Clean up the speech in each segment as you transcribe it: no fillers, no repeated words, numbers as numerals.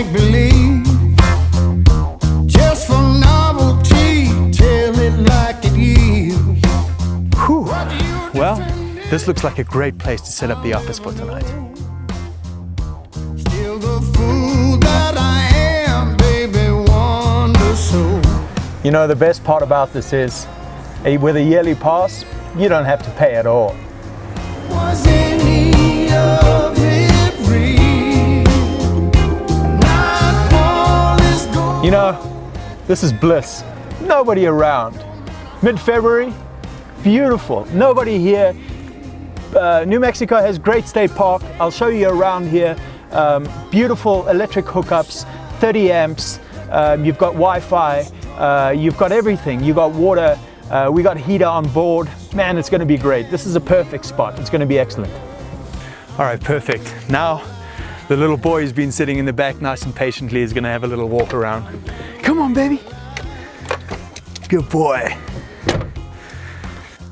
make believe, just for novelty, tell it like it is. Whew. Well, this looks like a great place to set up the office for tonight. Still the fool that I am, baby, wonder so. You know, the best part about this is, with a yearly pass, you don't have to pay at all. Was any of it real? Not all is gone. You know, this is bliss. Nobody around. Mid-February, beautiful. Nobody here. New Mexico has great state park. I'll show you around here. Beautiful electric hookups, 30 amps. You've got Wi-Fi. You've got everything. You've got water. We got heater on board. Man, it's going to be great. This is a perfect spot. It's going to be excellent. All right, perfect. Now, the little boy who's been sitting in the back nice and patiently is going to have a little walk around. Come on, baby. Good boy.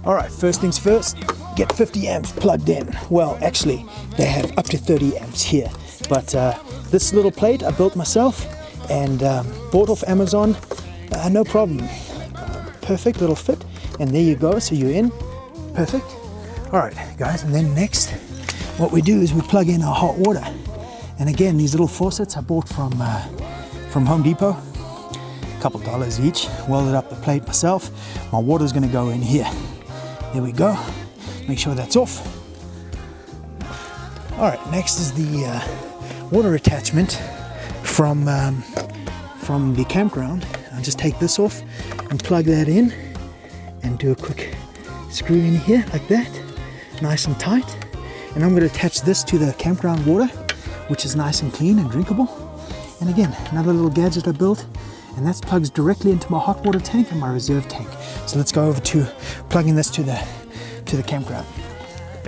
All right, first things first, get 50 amps plugged in. Well, actually, they have up to 30 amps here. But this little plate I built myself and bought off Amazon. No problem. Perfect little fit. And there you go, so you're in. Perfect. All right, guys, and then next, what we do is we plug in our hot water. And again, these little faucets I bought from Home Depot. A couple dollars each. Welded up the plate myself. My water's gonna go in here. There we go. Make sure that's off. All right, next is the water attachment from the campground. I'll just take this off and plug that in and do a quick screw in here like that, nice and tight. And I'm going to attach this to the campground water, which is nice and clean and drinkable. And again, another little gadget I built, and that plugs directly into my hot water tank and my reserve tank. So let's go over to plugging this to the campground.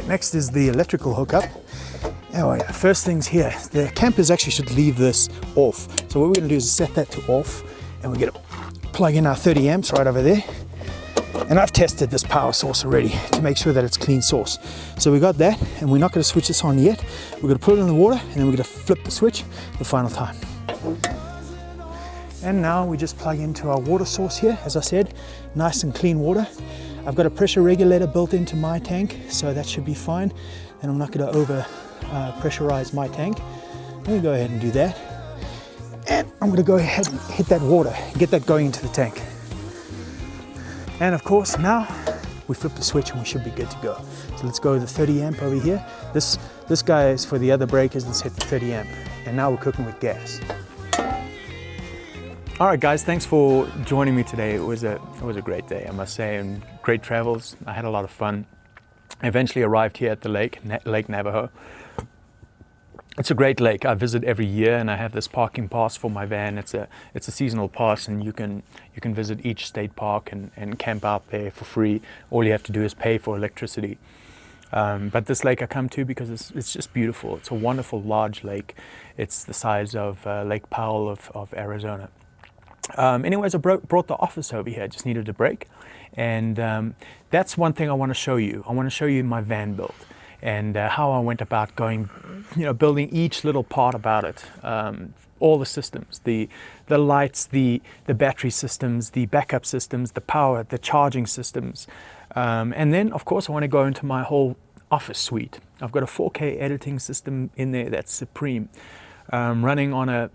Next is the electrical hookup. Oh yeah, first things here, the campers actually should leave this off. So what we're going to do is set that to off, and we're going to plug in our 30 amps right over there. And I've tested this power source already to make sure that it's clean source. So we got that, and we're not going to switch this on yet. We're going to put it in the water, and then we're going to flip the switch the final time. And now we just plug into our water source here. As I said, nice and clean water. I've got a pressure regulator built into my tank, so that should be fine. And I'm not going to over pressurize my tank. Let me go ahead and do that. And I'm going to go ahead and hit that water and get that going into the tank. And of course, now we flip the switch and we should be good to go. So let's go to the 30 amp over here. This guy is for the other breakers. Let's hit the 30 amp. And now we're cooking with gas. All right, guys, thanks for joining me today. It was a great day, I must say, and great travels. I had a lot of fun. I eventually arrived here at the lake, Lake Navajo. It's a great lake. I visit every year, and I have this parking pass for my van. It's a seasonal pass, and you can visit each state park and camp out there for free. All you have to do is pay for electricity. But this lake I come to because it's just beautiful. It's a wonderful large lake. It's the size of Lake Powell of Arizona. Anyways, I brought the office over here. I just needed a break, and that's one thing I want to show you. I want to show you my van build and how I went about building each little part about it. All the systems, the lights, the battery systems, the backup systems, the power, the charging systems. And then, of course, I want to go into my whole office suite. I've got a 4K editing system in there that's supreme, running on a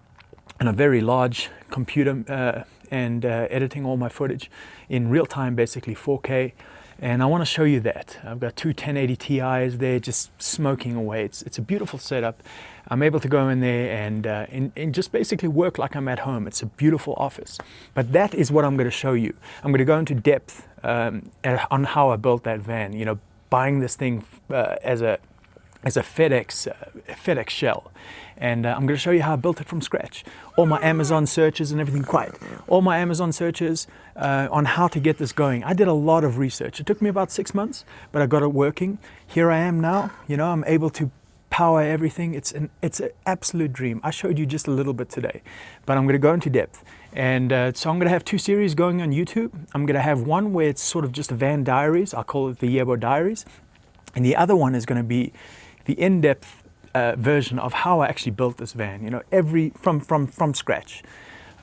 very large computer and editing all my footage in real time, basically 4K. And I want to show you that. I've got two 1080 Ti's there just smoking away. It's a beautiful setup. I'm able to go in there and just basically work like I'm at home. It's a beautiful office. But that is what I'm going to show you. I'm going to go into depth on how I built that van. You know, buying this thing as a FedEx shell. And I'm going to show you how I built it from scratch. All my Amazon searches and everything, all my Amazon searches on how to get this going. I did a lot of research. It took me about 6 months, but I got it working. Here I am now. You know, I'm able to power everything. It's an absolute dream. I showed you just a little bit today, but I'm going to go into depth. And so I'm going to have two series going on YouTube. I'm going to have one where it's sort of just van diaries. I'll call it the Yebo Diaries. And the other one is going to be the in-depth version of how I actually built this van. You know, from scratch,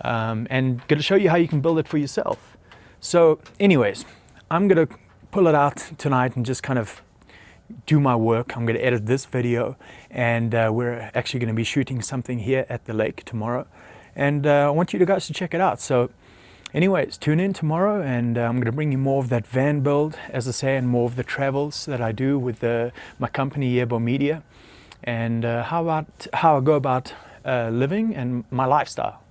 and going to show you how you can build it for yourself. So, anyways, I'm going to pull it out tonight and just kind of do my work. I'm going to edit this video, and we're actually going to be shooting something here at the lake tomorrow, and I want you guys to check it out. So anyways, tune in tomorrow, and I'm going to bring you more of that van build, as I say, and more of the travels that I do with my company Yebo Media, and how I go about living and my lifestyle.